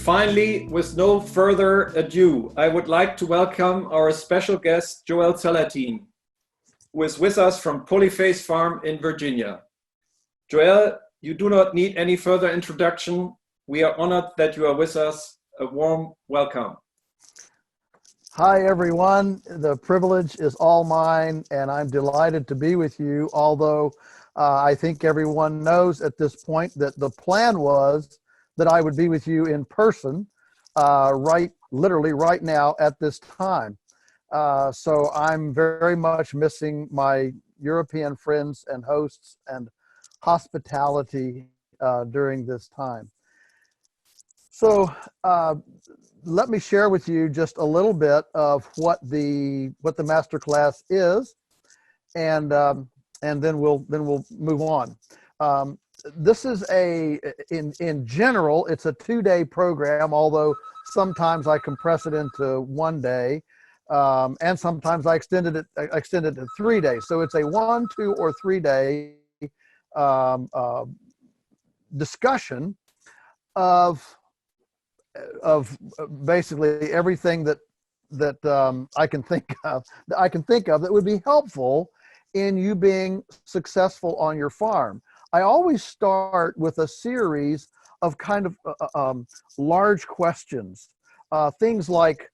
finally, with no further ado, I would like to welcome our special guest, JoelSalatin, who is with us from Polyface Farm in Virginia. Joel, you do not need any further introduction. We are honored that you are with us. A warm welcome. Hi, everyone. The privilege is all mine, and I'm delighted to be with you, although I think everyone knows at this point that the plan was that I would be with you in person, literally right now at this time. So I'm very much missing my European friends and hosts and hospitality during this time. So let me share with you just a little bit of what the masterclass is, and then we'll move on. This is in general, it's a 2-day program, although sometimes I compress it into 1 day, and sometimes I extended it to 3 days. So it's a 1, 2, or 3 day discussion of basically everything that I can think of that would be helpful in you being successful on your farm. I always start with a series of kind of large questions, things like,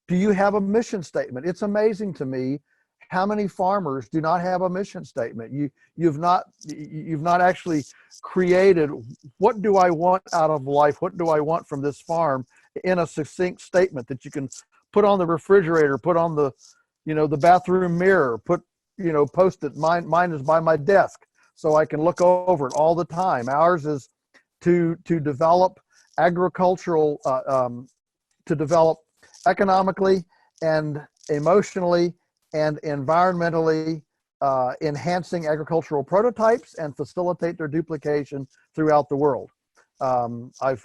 do you have a mission statement? It's amazing to me how many farmers do not have a mission statement. You've not actually created, what do I want out of life? What do I want from this farm, in a succinct statement that you can put on the refrigerator, put on the, the bathroom mirror, post it. Mine is by my desk, so I can look over it all the time. Ours is to develop agricultural, to develop economically and emotionally and environmentally enhancing agricultural prototypes and facilitate their duplication throughout the world. I've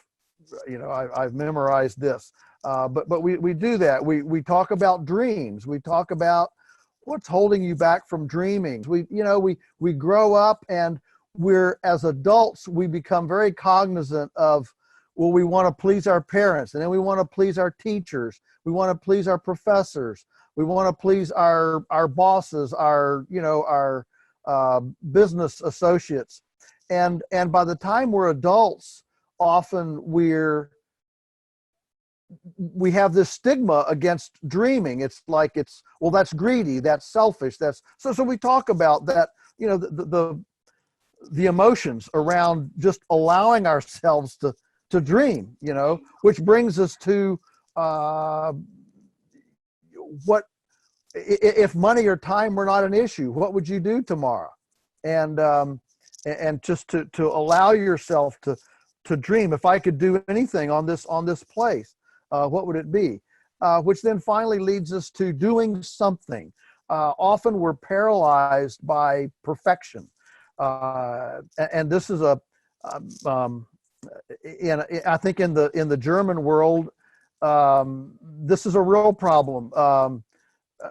memorized this, but we do that. We talk about dreams. We talk about what's holding you back from dreaming. We grow up, and as adults, we become very cognizant of, well, we want to please our parents, and then we want to please our teachers. We want to please our professors. We want to please our bosses, our business associates. And by the time we're adults, often we have this stigma against dreaming. It's like, well, that's greedy, that's selfish, so we talk about that, the emotions around just allowing ourselves to dream, which brings us to what if money or time were not an issue, what would you do tomorrow? And just to allow yourself to dream. If I could do anything on this place, what would it be? Which then finally leads us to doing something. Often we're paralyzed by perfection, and this is I think in the German world, this is a real problem.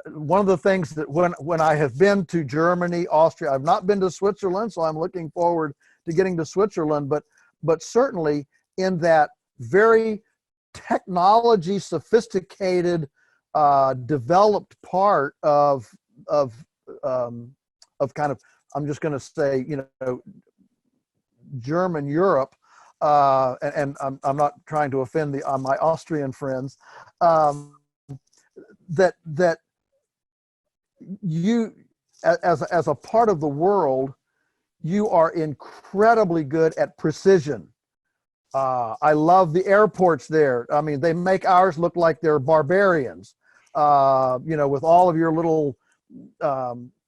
One of the things that when I have been to Germany, Austria, I've not been to Switzerland, so I'm looking forward to getting to Switzerland, but certainly in that very technology sophisticated, developed part of kind of, I'm just going to say, German Europe, and I'm not trying to offend my Austrian friends, that you, as a part of the world, you are incredibly good at precision. I love the airports there. I mean, they make ours look like they're barbarians, with all of your little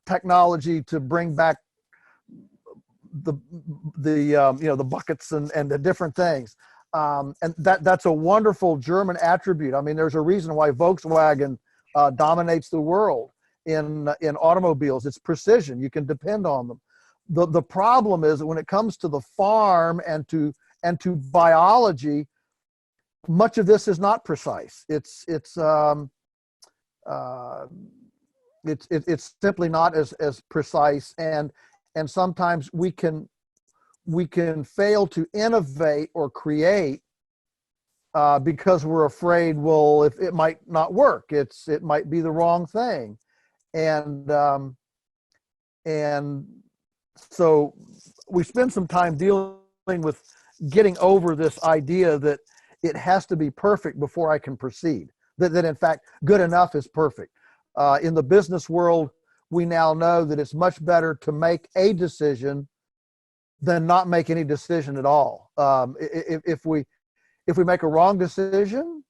technology to bring back the buckets and the different things. And that's a wonderful German attribute. I mean, there's a reason why Volkswagen dominates the world in automobiles. It's precision. You can depend on them. The problem is that when it comes to the farm and to biology, much of this is not precise. It's simply not as precise, and sometimes we can fail to innovate or create because we're afraid, well, if it might not work, it might be the wrong thing. And so we spend some time dealing with getting over this idea that it has to be perfect before I can proceed, that in fact good enough is perfect. In the business world, we now know that it's much better to make a decision than not make any decision at all. If we make a wrong decision,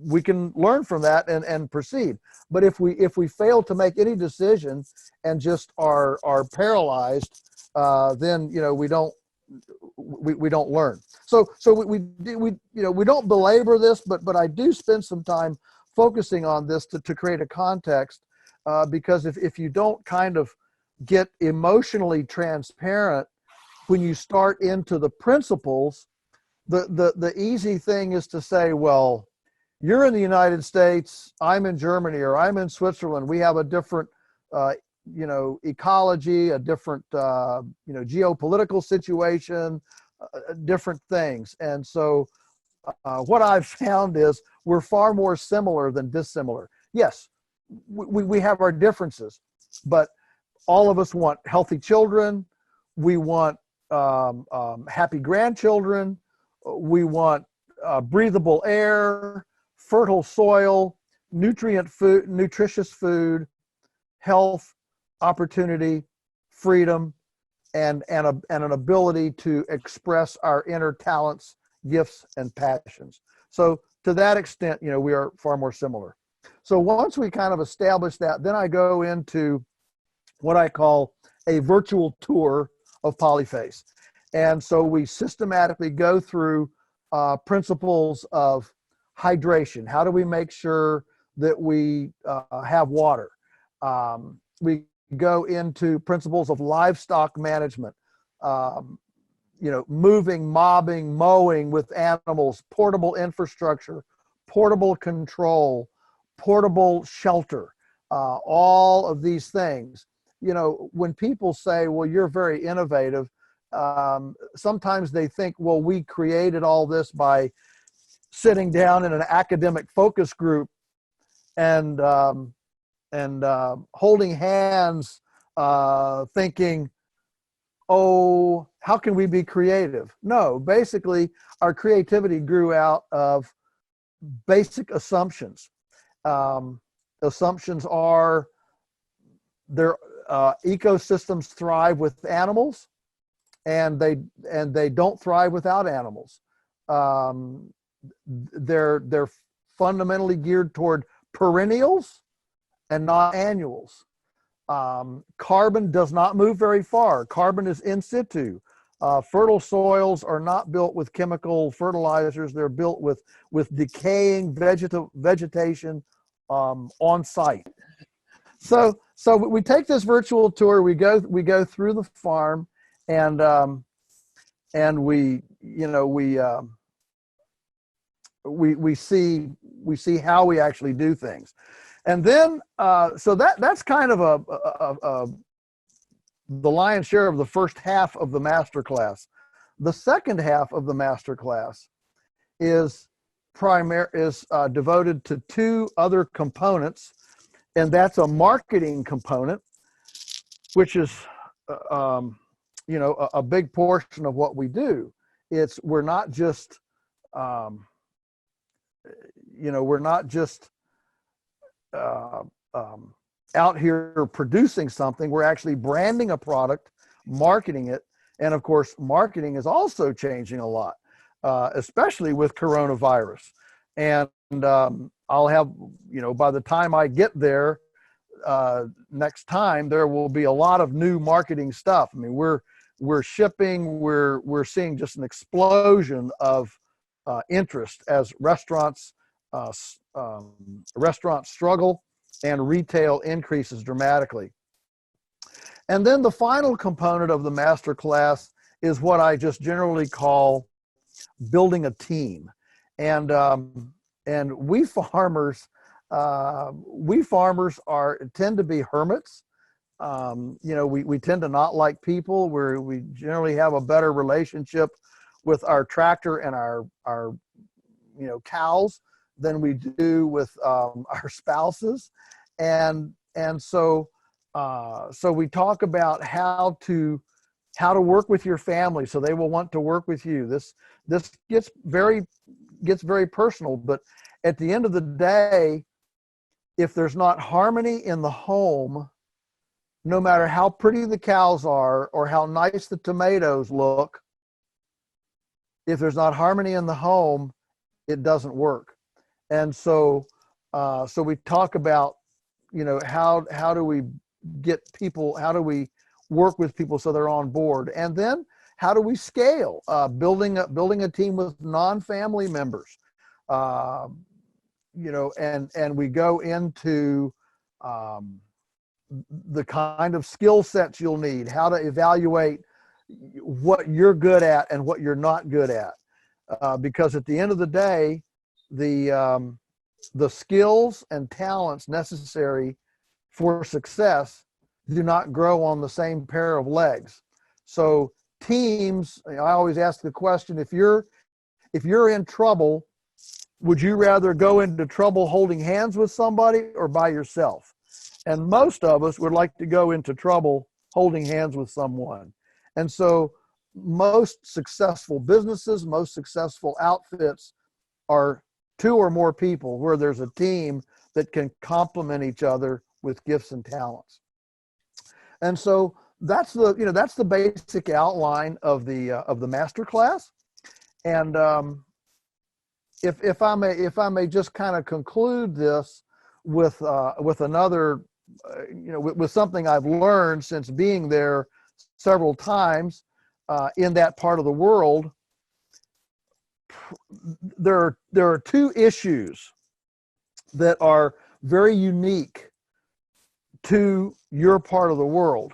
we can learn from that and proceed. But if we fail to make any decision and just are paralyzed, then we don't learn. So we don't belabor this, but I do spend some time focusing on this to create a context, because if you don't kind of get emotionally transparent when you start into the principles, the easy thing is to say, well, you're in the United States, I'm in Germany, or I'm in Switzerland. We have a different, ecology, a different, geopolitical situation, different things. And so what I've found is we're far more similar than dissimilar. Yes, we have our differences, but all of us want healthy children. We want happy grandchildren. We want breathable air, fertile soil, nutritious food, health, opportunity, freedom, and an ability to express our inner talents, gifts, and passions. So to that extent, we are far more similar. So once we kind of establish that, then I go into what I call a virtual tour of Polyface. And so we systematically go through principles of hydration. How do we make sure that we have water? We go into principles of livestock management, moving, mobbing, mowing with animals, portable infrastructure, portable control, portable shelter, all of these things. When people say, well, you're very innovative, sometimes they think, well, we created all this by sitting down in an academic focus group and holding hands, thinking, oh, how can we be creative? No, basically, our creativity grew out of basic assumptions. Assumptions are their ecosystems thrive with animals, and they don't thrive without animals. They're fundamentally geared toward perennials and not annuals. Carbon does not move very far. Carbon is in situ. Fertile soils are not built with chemical fertilizers. They're built with decaying vegetation on site. So we take this virtual tour. We go through the farm, and we see how we actually do things. And then, so that's kind of the lion's share of the first half of the masterclass. The second half of the masterclass is devoted to two other components, and that's a marketing component, which is, a big portion of what we do. We're not just, out here producing something. We're actually branding a product, marketing it. And of course, marketing is also changing a lot, especially with coronavirus. And I'll have, by the time I get there next time, there will be a lot of new marketing stuff. I mean, we're shipping, we're seeing just an explosion of interest as restaurants struggle and retail increases dramatically. And then the final component of the masterclass is what I just generally call building a team. And we farmers tend to be hermits. We tend to not like people. We generally have a better relationship with our tractor and our cows than we do with our spouses, and so we talk about how to work with your family so they will want to work with you. This gets very personal, but at the end of the day, if there's not harmony in the home, no matter how pretty the cows are or how nice the tomatoes look, if there's not harmony in the home, it doesn't work. And so we talk about, how do we get people, how do we work with people so they're on board? And then how do we scale? Building a team with non-family members, and we go into the kind of skill sets you'll need, how to evaluate what you're good at and what you're not good at, because at the end of the day, the skills and talents necessary for success do not grow on the same pair of legs. So teams, I always ask the question, if you're in trouble, would you rather go into trouble holding hands with somebody or by yourself? And most of us would like to go into trouble holding hands with someone. And so most successful businesses, most successful outfits are two or more people where there's a team that can complement each other with gifts and talents. And so that's the basic outline of the master class. And if I may just kind of conclude this with another, with something I've learned since being there several times in that part of the world. There are two issues that are very unique to your part of the world.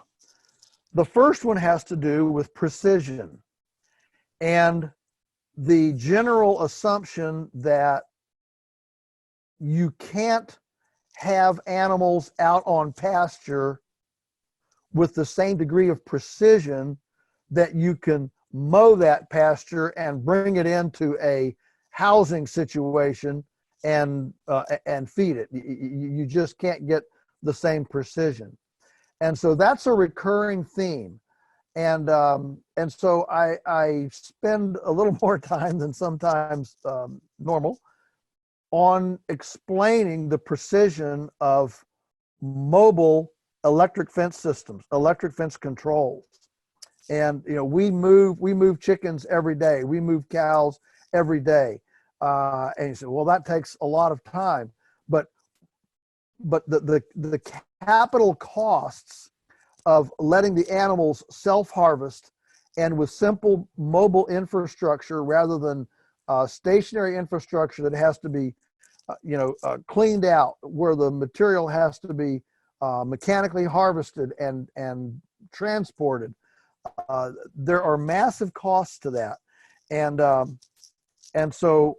The first one has to do with precision and the general assumption that you can't have animals out on pasture with the same degree of precision that you can mow that pasture and bring it into a housing situation and feed it. You just can't get the same precision. And so that's a recurring theme. And so I spend a little more time than sometimes normal on explaining the precision of mobile electric fence systems, electric fence controls. And we move chickens every day. We move cows every day. And you say, well, that takes a lot of time. But the capital costs of letting the animals self-harvest and with simple mobile infrastructure rather than stationary infrastructure that has to be cleaned out, where the material has to be mechanically harvested and transported. There are massive costs to that, and so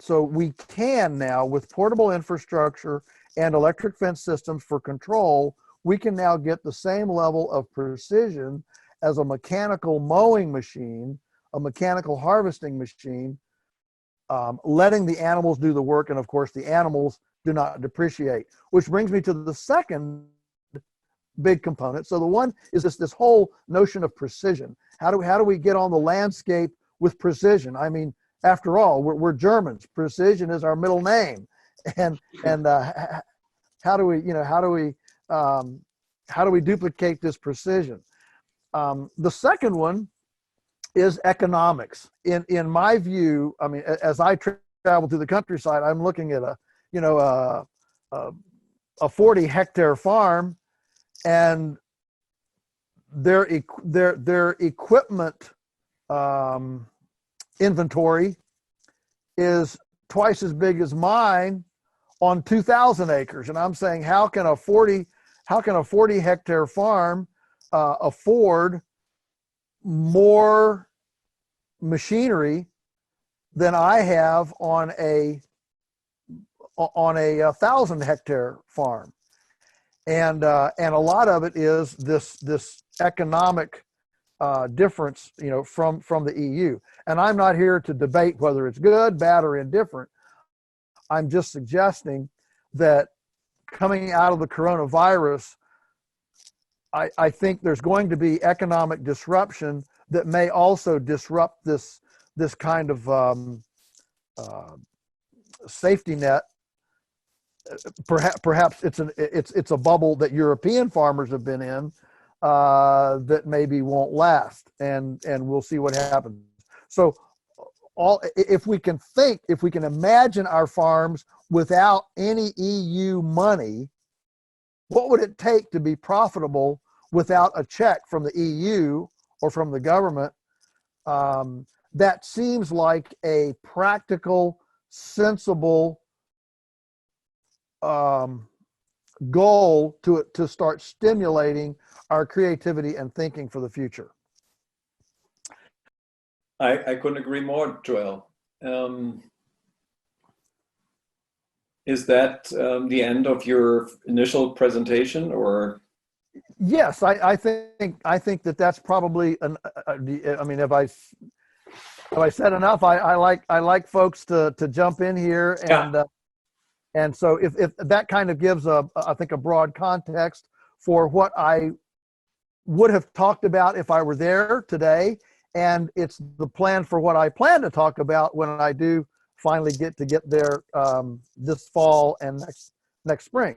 we can now, with portable infrastructure and electric fence systems for control, we can now get the same level of precision as a mechanical mowing machine, a mechanical harvesting machine, letting the animals do the work, and of course the animals do not depreciate. Which brings me to the second big component. So the one is this whole notion of precision. How do we get on the landscape with precision? I mean, after all, we're Germans. Precision is our middle name, and how do we duplicate this precision? The second one is economics. In my view, I mean, as I travel through the countryside, I'm looking at a 40-hectare farm, and their equipment inventory is twice as big as mine on 2,000 acres. And I'm saying, how can a 40-hectare farm afford more machinery than I have on a 1,000-hectare farm? And a lot of it is this economic difference, from the EU. And I'm not here to debate whether it's good, bad, or indifferent. I'm just suggesting that coming out of the coronavirus, I think there's going to be economic disruption that may also disrupt this kind of safety net. Perhaps it's a bubble that European farmers have been in that maybe won't last, and we'll see what happens. So if we can imagine our farms without any EU money, what would it take to be profitable without a check from the EU or from the government? That seems like a practical, sensible goal to start stimulating our creativity and thinking for the future. I couldn't agree more, Joel. Is that the end of your initial presentation, or? Yes, I think that's probably I mean, if I said enough, I like folks to jump in here, and so if that kind of gives I think a broad context for what I would have talked about if I were there today, and it's the plan for what I plan to talk about when I do finally get there this fall and next spring.